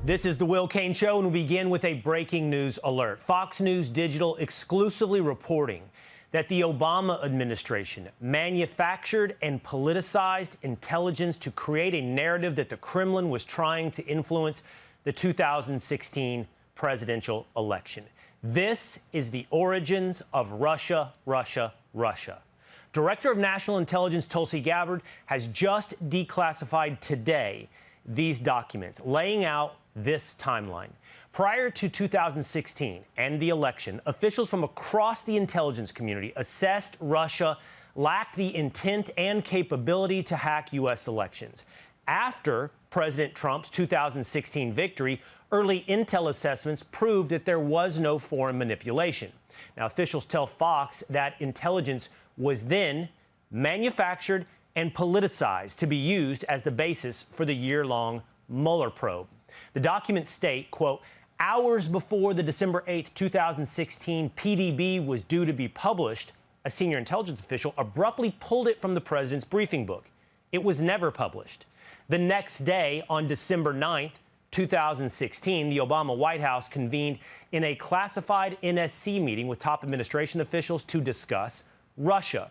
This is the Will Cain Show, and we begin with a breaking news alert. Fox News Digital exclusively reporting that the Obama administration manufactured and politicized intelligence to create a narrative that the Kremlin was trying to influence the 2016 presidential election. This is the origins of Russia, Russia, Russia. Director of National Intelligence Tulsi Gabbard has just declassified today these documents, laying out this timeline. Prior to 2016 and the election, officials from across the intelligence community assessed Russia lacked the intent and capability to hack U.S. elections. After President Trump's 2016 victory, early intel assessments proved that there was no foreign manipulation. Now, officials tell Fox that intelligence was then manufactured and politicized to be used as the basis for the year-long Mueller probe. The documents state, quote, hours before the December 8, 2016 PDB was due to be published, a senior intelligence official abruptly pulled it from the president's briefing book. It was never published. The next day, on December 9, 2016, the Obama White House convened in a classified NSC meeting with top administration officials to discuss Russia.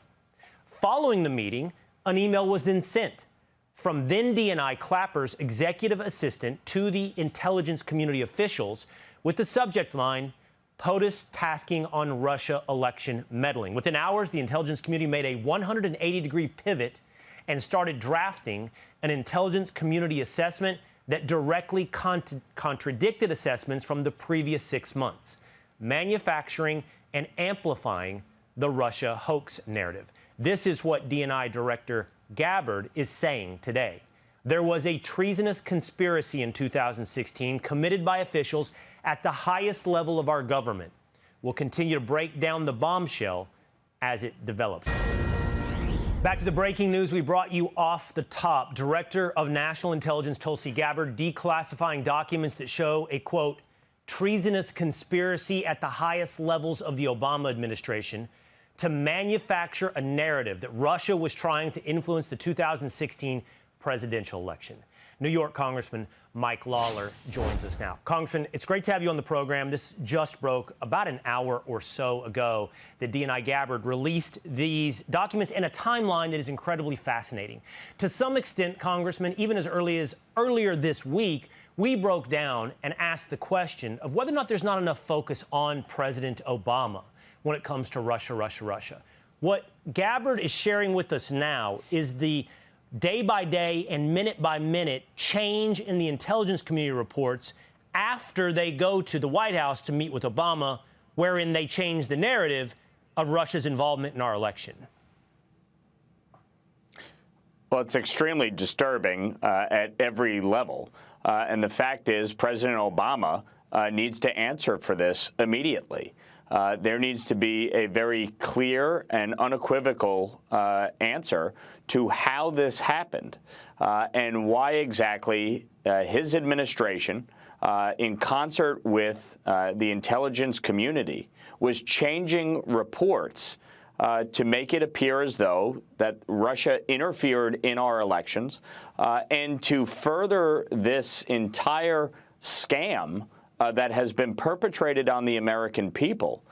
Following the meeting, an email was then sent from then DNI Clapper's executive assistant to the intelligence community officials with the subject line, POTUS tasking on Russia election meddling. Within hours, the intelligence community made a 180-degree pivot and started drafting an intelligence community assessment that directly contradicted assessments from the previous 6 months, manufacturing and amplifying the Russia hoax narrative. This is what DNI Director Gabbard is saying today. There was a treasonous conspiracy in 2016 committed by officials at the highest level of our government. We'll continue to break down the bombshell as it develops. Back to the breaking news we brought you off the top. Director of National Intelligence Tulsi Gabbard declassifying documents that show a, quote, treasonous conspiracy at the highest levels of the Obama administration to manufacture a narrative that Russia was trying to influence the 2016 presidential election. New York Congressman Mike Lawler joins us now. Congressman, it's great to have you on the program. This just broke about an hour or so ago that DNI Gabbard released these documents in a timeline that is incredibly fascinating. To some extent, Congressman, even as early as earlier this week, we broke down and asked the question of whether or not there's not enough focus on President Obama when it comes to Russia, Russia, Russia. What Gabbard is sharing with us now is the day-by-day and minute-by-minute change in the intelligence community reports after they go to the White House to meet with Obama, wherein they change the narrative of Russia's involvement in our election. Well, it's extremely disturbing at every level. And the fact is, President Obama needs to answer for this immediately. There needs to be a very clear and unequivocal answer to how this happened and why exactly his administration, in concert with the intelligence community, was changing reports to make it appear as though that Russia interfered in our elections and to further this entire scam that has been perpetrated on the American people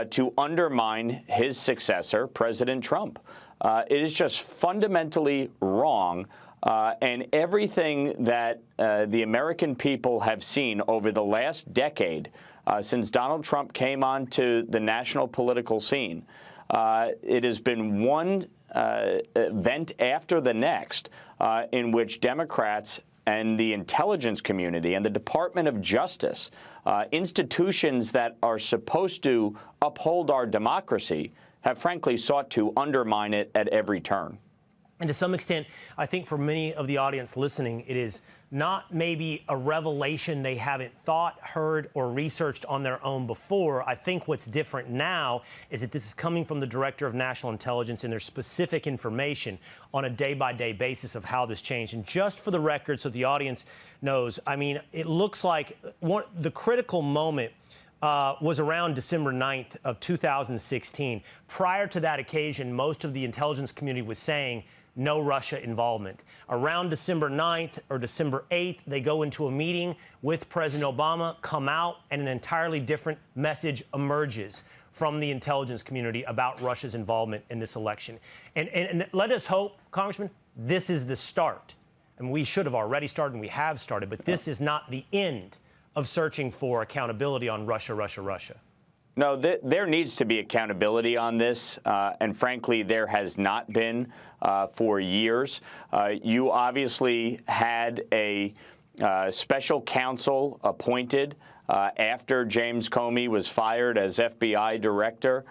to undermine his successor, President Trump. It is just fundamentally wrong, and everything that the American people have seen over the last decade since Donald Trump came onto the national political scene, it has been one event after the next in which Democrats and the intelligence community and the Department of Justice, institutions that are supposed to uphold our democracy, have frankly sought to undermine it at every turn. And to some extent, I think for many of the audience listening, it is not maybe a revelation they haven't thought, heard, or researched on their own before. I think what's different now is that this is coming from the Director of National Intelligence, and there's specific information on a day-by-day basis of how this changed. And just for the record, so the audience knows, I mean, it looks like the critical moment was around December 9th of 2016. Prior to that occasion, most of the intelligence community was saying no Russia involvement. Around December 9th or December 8th, they go into a meeting with President Obama, come out, and an entirely different message emerges from the intelligence community about Russia's involvement in this election. And let us hope, Congressman, this is the start. And we should have already started, and we have started, but this is not the end of searching for accountability on Russia, Russia, Russia. No, there needs to be accountability on this, and frankly, there has not been for years. You obviously had a special counsel appointed after James Comey was fired as FBI director.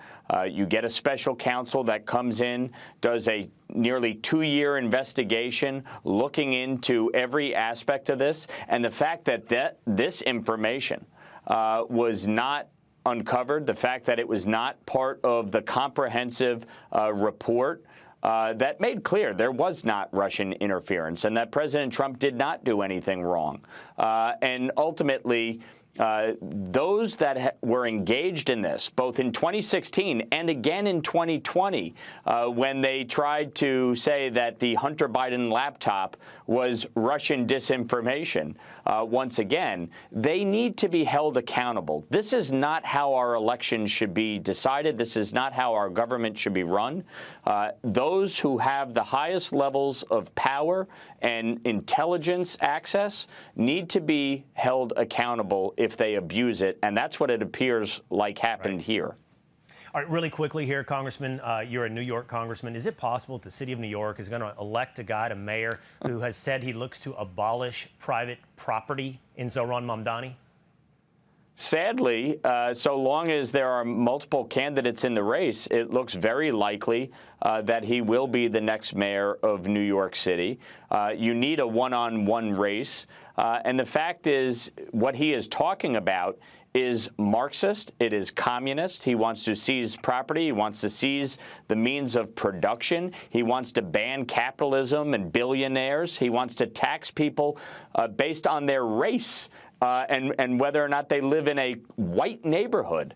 You get a special counsel that comes in, does a nearly 2-year investigation looking into every aspect of this. And the fact that this information was not uncovered, the fact that it was not part of the comprehensive report that made clear there was not Russian interference and that President Trump did not do anything wrong. And ultimately, those that were engaged in this, both in 2016 and again in 2020, when they tried to say that the Hunter Biden laptop was Russian disinformation, once again, they need to be held accountable. This is not how our elections should be decided. This is not how our government should be run. Those who have the highest levels of power and intelligence access need to be held accountable if they abuse it, and that's what it appears like happened here. All right, really quickly here, Congressman, you're a New York congressman. Is it possible that the city of New York is going to elect a guy to mayor who has said he looks to abolish private property in Zohran Mamdani? Sadly, so long as there are multiple candidates in the race, it looks very likely that he will be the next mayor of New York City. You need a one-on-one race. And the fact is, what he is talking about is Marxist. It is communist. He wants to seize property. He wants to seize the means of production. He wants to ban capitalism and billionaires. He wants to tax people based on their race. And whether or not they live in a white neighborhood.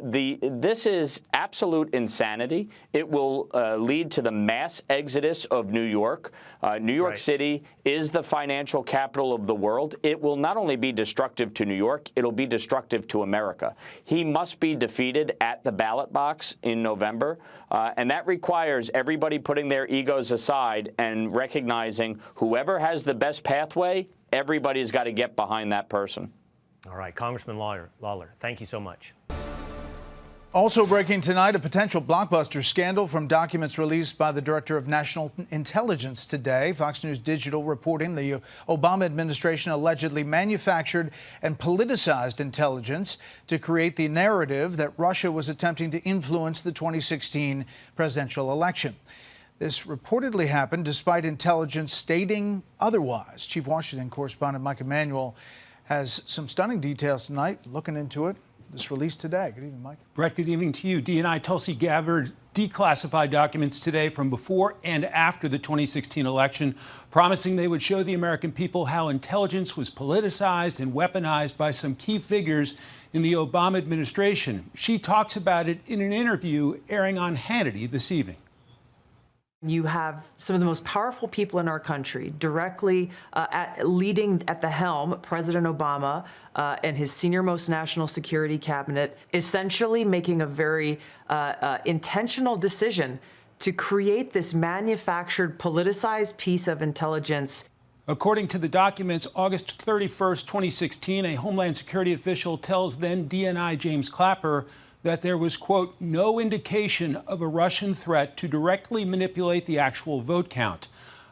This is absolute insanity. It will lead to the mass exodus of New York. New York City is the financial capital of the world. It will not only be destructive to New York, it'll be destructive to America. He must be defeated at the ballot box in November, and that requires everybody putting their egos aside and recognizing whoever has the best pathway, everybody's got to get behind that person. All right, Congressman Lawler, thank you so much. Also breaking tonight, a potential blockbuster scandal from documents released by the Director of National Intelligence today. Fox News Digital reporting the Obama administration allegedly manufactured and politicized intelligence to create the narrative that Russia was attempting to influence the 2016 presidential election. This reportedly happened despite intelligence stating otherwise. Chief Washington correspondent Mike Emanuel has some stunning details tonight, looking into it. This released today. Good evening, Mike. Brett, good evening to you. DNI Tulsi Gabbard declassified documents today from before and after the 2016 election, promising they would show the American people how intelligence was politicized and weaponized by some key figures in the Obama administration. She talks about it in an interview airing on Hannity this evening. You have some of the most powerful people in our country directly leading at the helm, President Obama and his senior-most national security cabinet, essentially making a very intentional decision to create this manufactured, politicized piece of intelligence. According to the documents, August 31st, 2016, a Homeland Security official tells then DNI James Clapper that there was, quote, no indication of a Russian threat to directly manipulate the actual vote count.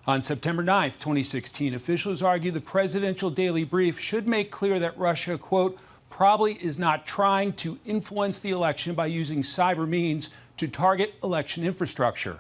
On September 9th, 2016, officials argue the presidential daily brief should make clear that Russia, quote, probably is not trying to influence the election by using cyber means to target election infrastructure.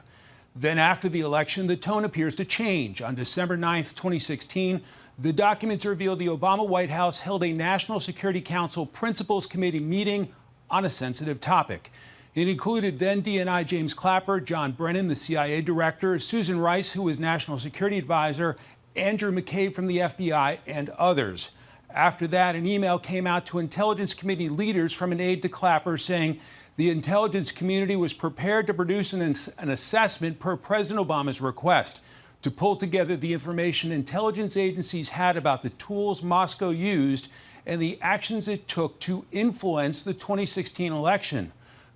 Then after the election, the tone appears to change. On December 9th, 2016, the documents reveal the Obama White House held a National Security Council Principals Committee meeting on a sensitive topic. It included then DNI James Clapper, John Brennan, the CIA director, Susan Rice, who was National Security Advisor, Andrew McCabe from the FBI, and others. After that, an email came out to Intelligence Committee leaders from an aide to Clapper saying The intelligence community was prepared to produce an assessment per President Obama's request to pull together the information intelligence agencies had about the tools Moscow used and the actions it took to influence the 2016 election.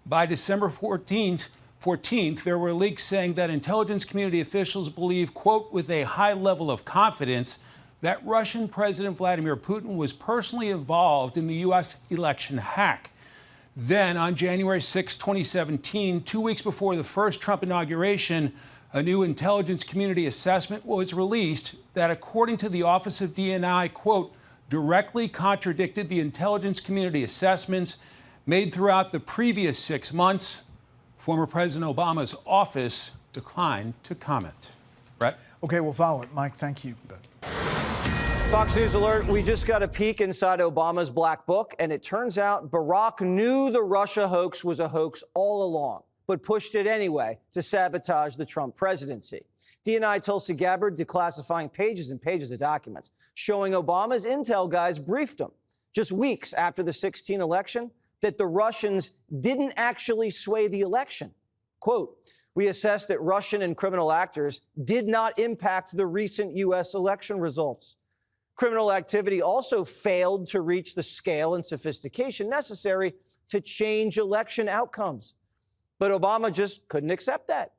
By December 14th, there were leaks saying that intelligence community officials believe, quote, with a high level of confidence, that Russian President Vladimir Putin was personally involved in the U.S. election hack. Then, on January 6, 2017, 2 weeks before the first Trump inauguration, a new intelligence community assessment was released that, according to the Office of D&I, quote, directly contradicted the intelligence community assessments made throughout the previous 6 months. Former President Obama's office declined to comment. Brett? Okay, we'll follow it. Mike, thank you. Fox News alert, we just got a peek inside Obama's black book, and it turns out Barack knew the Russia hoax was a hoax all along, but pushed it anyway to sabotage the Trump presidency. D&I Tulsi Gabbard declassifying pages and pages of documents, showing Obama's intel guys briefed him just weeks after the 2016 election that the Russians didn't actually sway the election. Quote, we assessed that Russian and criminal actors did not impact the recent U.S. election results. Criminal activity also failed to reach the scale and sophistication necessary to change election outcomes. But Obama just couldn't accept that.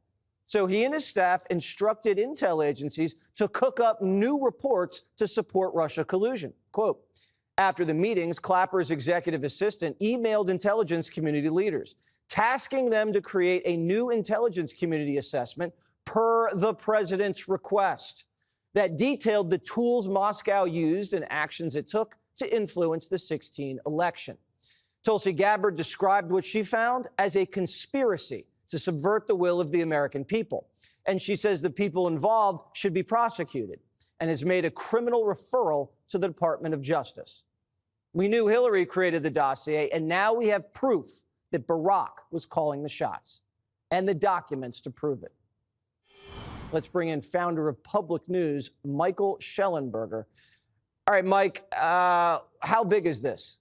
So he and his staff instructed intel agencies to cook up new reports to support Russia collusion. Quote, after the meetings, Clapper's executive assistant emailed intelligence community leaders, tasking them to create a new intelligence community assessment per the president's request that detailed the tools Moscow used and actions it took to influence the 2016 election. Tulsi Gabbard described what she found as a conspiracy to subvert the will of the American people. And she says the people involved should be prosecuted and has made a criminal referral to the Department of Justice. We knew Hillary created the dossier, and now we have proof that Barack was calling the shots and the documents to prove it. Let's bring in founder of Public News, Michael Schellenberger. All right, Mike, how big is this?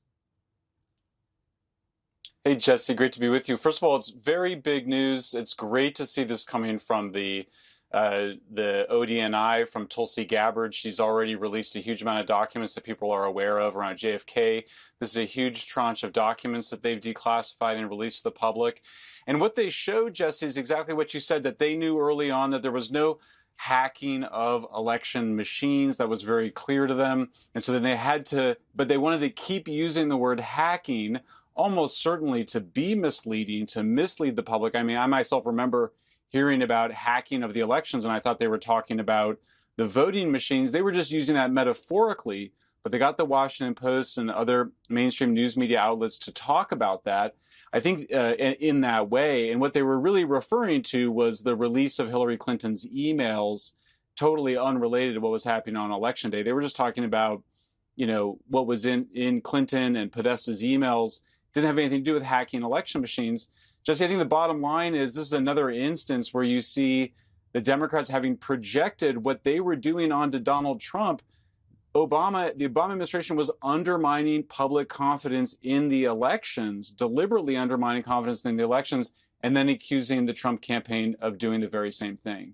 Hey, Jesse, great to be with you. First of all, it's very big news. It's great to see this coming from the ODNI, from Tulsi Gabbard. She's already released a huge amount of documents that people are aware of around JFK. This is a huge tranche of documents that they've declassified and released to the public. And what they showed, Jesse, is exactly what you said, that they knew early on that there was no hacking of election machines. That was very clear to them. And so then they had to, but they wanted to keep using the word hacking, almost certainly to be misleading, to mislead the public. I mean, I myself remember hearing about hacking of the elections, and I thought they were talking about the voting machines. They were just using that metaphorically, but they got the Washington Post and other mainstream news media outlets to talk about that, I think, in that way. And what they were really referring to was the release of Hillary Clinton's emails, totally unrelated to what was happening on Election Day. They were just talking about, what was in Clinton and Podesta's emails. Didn't have anything to do with hacking election machines. Jesse, I think the bottom line is this is another instance where you see the Democrats having projected what they were doing onto Donald Trump. The Obama administration was undermining public confidence in the elections, deliberately undermining confidence in the elections, and then accusing the Trump campaign of doing the very same thing.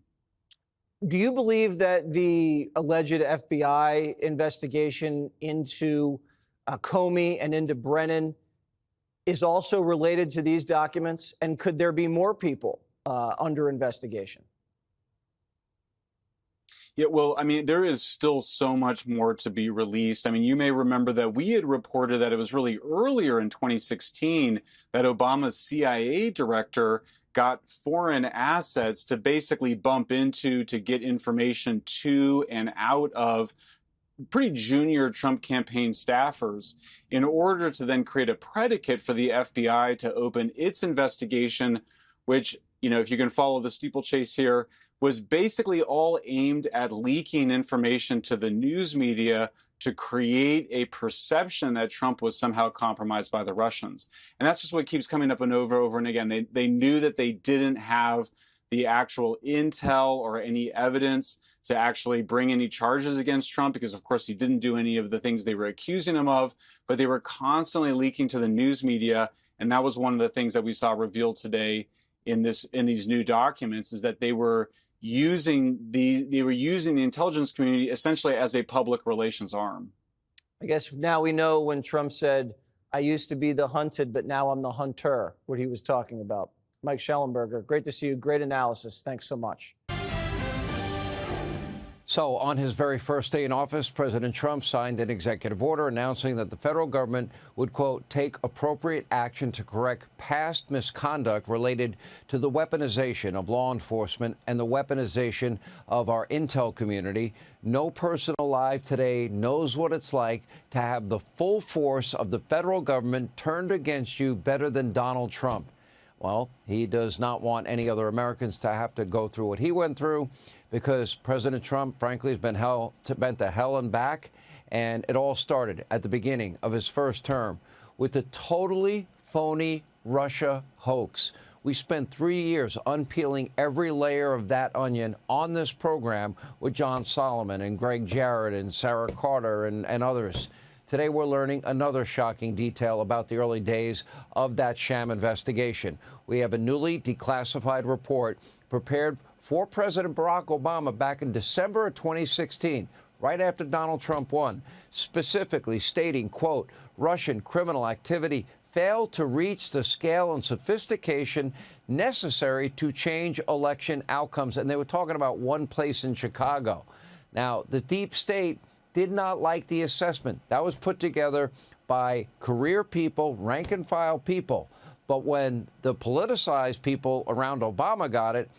Do you believe that the alleged FBI investigation into Comey and into Brennan is also related to these documents? And could there be more people under investigation? Yeah, well, I mean, there is still so much more to be released. I mean, you may remember that we had reported that it was really earlier in 2016 that Obama's CIA director got foreign assets to basically bump into, to get information to and out of pretty junior Trump campaign staffers in order to then create a predicate for the FBI to open its investigation, which, if you can follow the steeplechase here, was basically all aimed at leaking information to the news media to create a perception that Trump was somehow compromised by the Russians. And that's just what keeps coming up and over and again. They knew that they didn't have the actual intel or any evidence to actually bring any charges against Trump because, of course, he didn't do any of the things they were accusing him of, but they were constantly leaking to the news media And that was one of the things that we saw revealed today in these new documents, is that they were using the intelligence community essentially as a public relations arm. I guess now we know when Trump said, "I used to be the hunted, but now I'm the hunter," what he was talking about. Mike Schellenberger, great to see you. Great analysis. Thanks so much. So on his very first day in office, President Trump signed an executive order announcing that the federal government would, quote, take appropriate action to correct past misconduct related to the weaponization of law enforcement and the weaponization of our intel community. No person alive today knows what it's like to have the full force of the federal government turned against you better than Donald Trump. Well, he does not want any other Americans to have to go through what he went through, because President Trump, frankly, has been bent to hell and back. And it all started at the beginning of his first term with the totally phony Russia hoax. We spent 3 years unpeeling every layer of that onion on this program with John Solomon and Greg Jarrett and Sarah Carter and others. Today, we're learning another shocking detail about the early days of that sham investigation. We have a newly declassified report prepared for President Barack Obama back in December of 2016, right after Donald Trump won, specifically stating, quote, Russian criminal activity failed to reach the scale and sophistication necessary to change election outcomes. And they were talking about one place in Chicago. Now, the deep state did not like the assessment. That was put together by career people, rank and file people. But when the politicized people around Obama got it,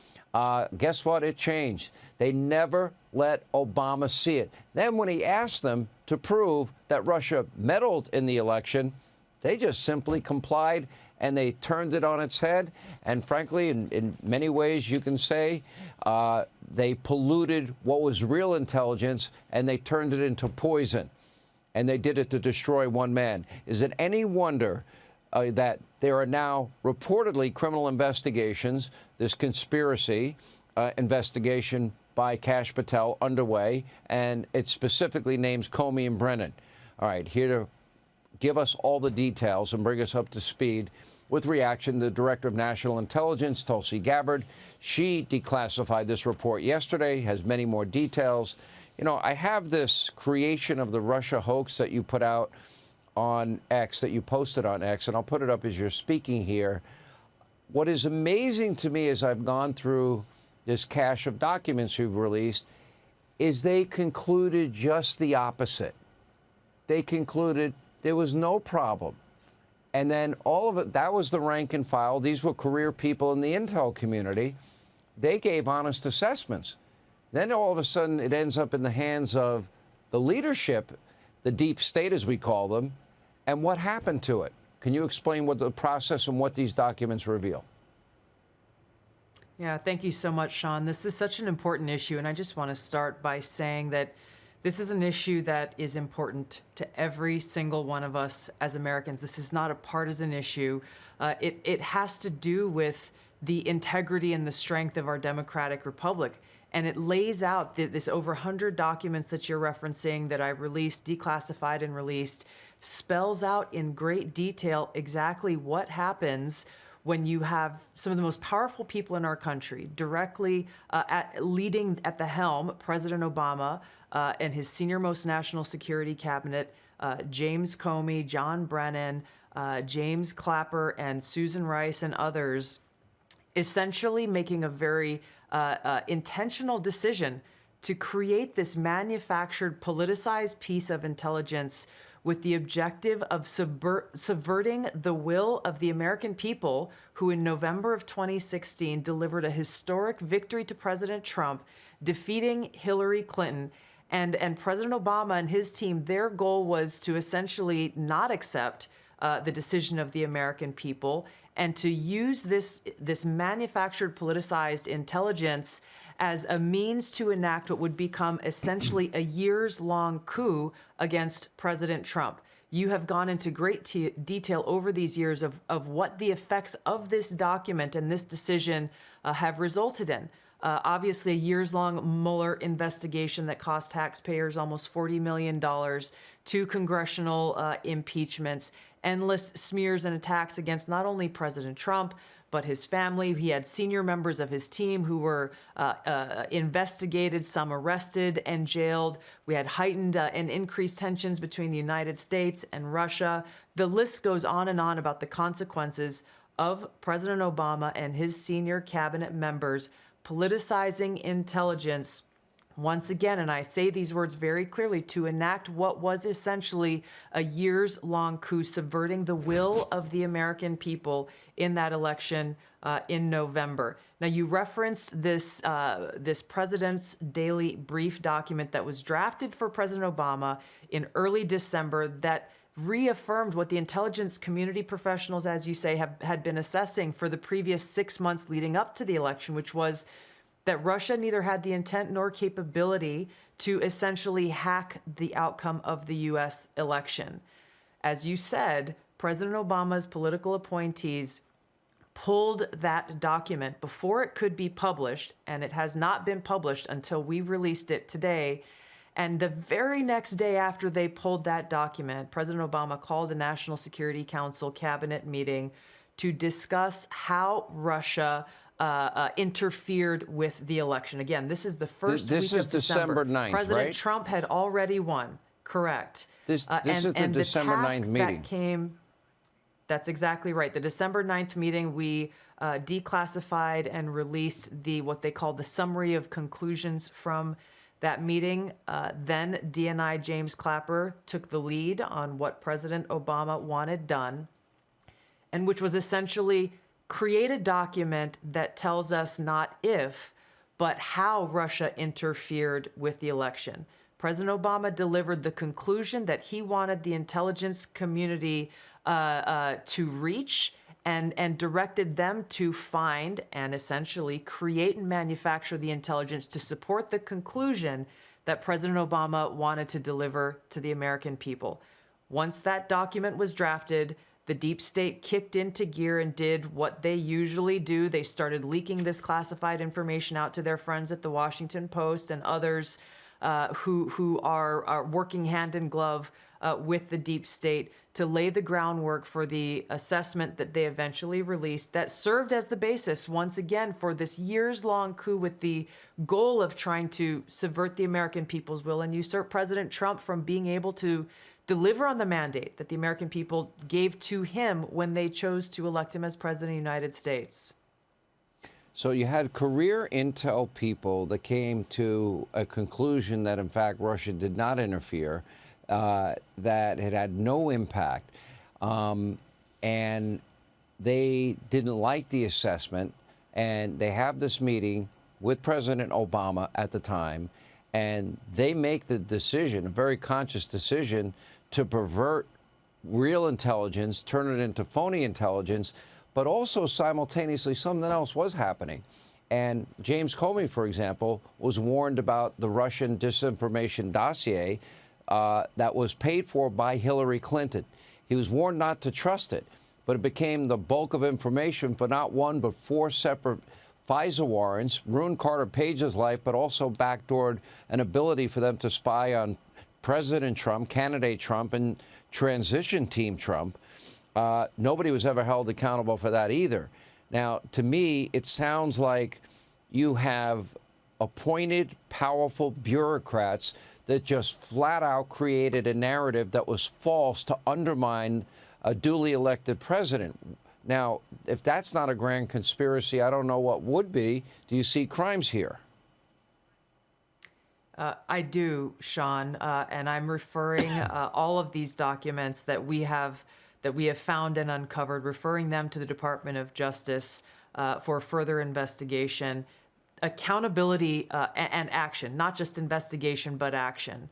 guess what? It changed. They never let Obama see it. Then when he asked them to prove that Russia meddled in the election, they just simply complied and they turned it on its head. And frankly, in many ways, you can say they polluted what was real intelligence and they turned it into poison. And they did it to destroy one man. Is it any wonder that there are now reportedly criminal investigations, this conspiracy investigation by Kash Patel underway, and it specifically names Comey and Brennan. All right, here to give us all the details and bring us up to speed with reaction, the Director of National Intelligence, Tulsi Gabbard. She declassified this report yesterday, has many more details. You know, I have this creation of the Russia hoax that you put out on X, that you posted on X, and I'll put it up as you're speaking here. What is amazing to me as I've gone through this cache of documents you've released is they concluded just the opposite. They concluded there was no problem. And then all of it, that was the rank and file. These were career people in the intel community. They gave honest assessments. Then all of a sudden it ends up in the hands of the leadership, the deep state as we call them, and what happened to it. Can you explain what the process and what these documents reveal? Yeah, thank you so much, Sean. This is such an important issue, and I just want to start by saying that this is an issue that is important to every single one of us as Americans. This is not a partisan issue. It has to do with the integrity and the strength of our democratic republic. And it lays out this over 100 documents that you're referencing that I released, declassified and released, spells out in great detail exactly what happens when you have some of the most powerful people in our country directly leading at the helm, President Obama and his senior-most national security cabinet, James Comey, John Brennan, James Clapper, and Susan Rice and others, essentially making a very intentional decision to create this manufactured, politicized piece of intelligence with the objective of subverting the will of the American people who in November of 2016 delivered a historic victory to President Trump, defeating Hillary Clinton. And President Obama and his team, their goal was to essentially not accept the decision of the American people and to use this manufactured, politicized intelligence as a means to enact what would become essentially a years-long coup against President Trump. You have gone into great detail over these years of what the effects of this document and this decision have resulted in. Obviously, a years-long Mueller investigation that cost taxpayers almost $40 million, 2 congressional impeachments, endless smears and attacks against not only President Trump, but his family. He had senior members of his team who were investigated, some arrested and jailed. We had heightened and increased tensions between the United States and Russia. The list goes on and on about the consequences of President Obama and his senior cabinet members politicizing intelligence once again, and I say these words very clearly, to enact what was essentially a years-long coup, subverting the will of the American people in that election in November. Now, you referenced this President's Daily Brief document that was drafted for President Obama in early December that reaffirmed what the intelligence community professionals, as you say, had been assessing for the previous 6 months leading up to the election, which was that Russia neither had the intent nor capability to essentially hack the outcome of the U.S. election. As you said, President Obama's political appointees pulled that document before it could be published, and it has not been published until we released it today. And the very next day after they pulled that document, President Obama called a National Security Council cabinet meeting to discuss how Russia interfered with the election. Again, this is the first week of December. 9th, President right? Trump had already won. Correct. This is the December 9th meeting. That's exactly right. The December 9th meeting, we declassified and released what they called the summary of conclusions from that meeting. Then DNI James Clapper took the lead on what President Obama wanted done, and which was essentially create a document that tells us not if, but how Russia interfered with the election. President Obama delivered the conclusion that he wanted the intelligence community to reach and directed them to find and essentially create and manufacture the intelligence to support the conclusion that President Obama wanted to deliver to the American people. Once that document was drafted, the deep state kicked into gear and did what they usually do. They started leaking this classified information out to their friends at the Washington Post and others who are working hand in glove with the deep state to lay the groundwork for the assessment that they eventually released that served as the basis, once again, for this years-long coup with the goal of trying to subvert the American people's will and usurp President Trump from being able to deliver on the mandate that the American people gave to him when they chose to elect him as president of the United States. So you had career intel people that came to a conclusion that, in fact, Russia did not interfere, that it had no impact, and they didn't like the assessment, and they have this meeting with President Obama at the time, and they make the decision, a very conscious decision, to pervert real intelligence, turn it into phony intelligence, but also simultaneously something else was happening. And James Comey, for example, was warned about the Russian disinformation dossier that was paid for by Hillary Clinton. He was warned not to trust it, but it became the bulk of information for not one but 4 separate FISA warrants, ruined Carter Page's life, but also backdoored an ability for them to spy on President Trump, candidate Trump, and transition team Trump. Nobody was ever held accountable for that either. Now, to me, it sounds like you have appointed powerful bureaucrats that just flat out created a narrative that was false to undermine a duly elected president. Now, if that's not a grand conspiracy, I don't know what would be. Do you see crimes here? I do, Sean, and I'm referring all of these documents that we have found and uncovered, referring them to the Department of Justice for further investigation, accountability and action, not just investigation, but action.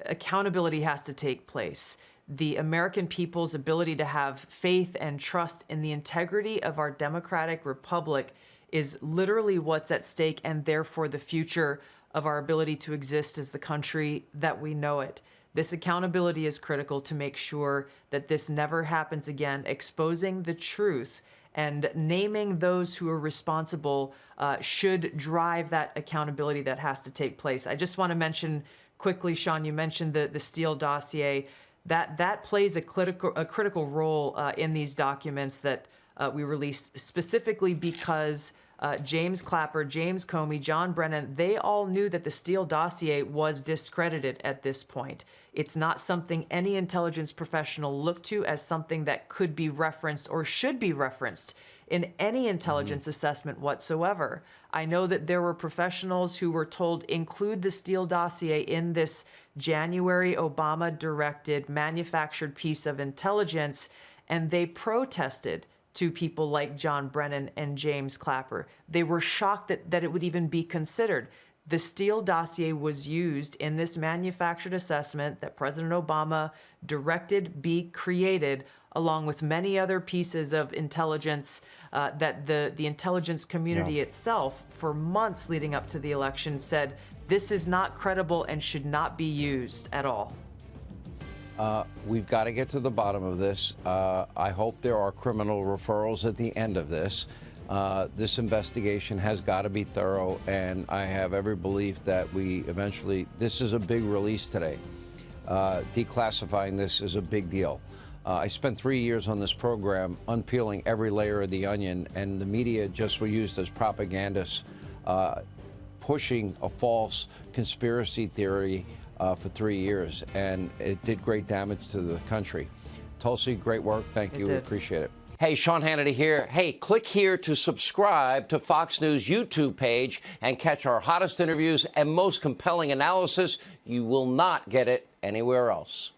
Accountability has to take place. The American people's ability to have faith and trust in the integrity of our democratic republic is literally what's at stake, and therefore the future of our ability to exist as the country that we know it. This accountability is critical to make sure that this never happens again, exposing the truth and naming those who are responsible should drive that accountability that has to take place. I just want to mention quickly, Sean, you mentioned the Steele dossier. That plays a critical role in these documents that we released, specifically because James Clapper, James Comey, John Brennan, they all knew that the Steele dossier was discredited at this point. It's not something any intelligence professional looked to as something that could be referenced or should be referenced in any intelligence assessment whatsoever. I know that there were professionals who were told include the Steele dossier in this January Obama-directed manufactured piece of intelligence, and they protested to people like John Brennan and James Clapper. They were shocked that it would even be considered. The Steele dossier was used in this manufactured assessment that President Obama directed be created, along with many other pieces of intelligence that the intelligence community itself, for months leading up to the election, said this is not credible and should not be used at all. We've got to get to the bottom of this. I hope there are criminal referrals at the end of this. This investigation has got to be thorough, and I have every belief that this is a big release today. Declassifying this is a big deal. I spent 3 years on this program unpeeling every layer of the onion, and the media just were used as propagandists, pushing a false conspiracy theory for 3 years, and it did great damage to the country. Tulsi, great work. Thank you. We appreciate it. Hey, Sean Hannity here. Hey, click here to subscribe to Fox News YouTube page and catch our hottest interviews and most compelling analysis. You will not get it anywhere else.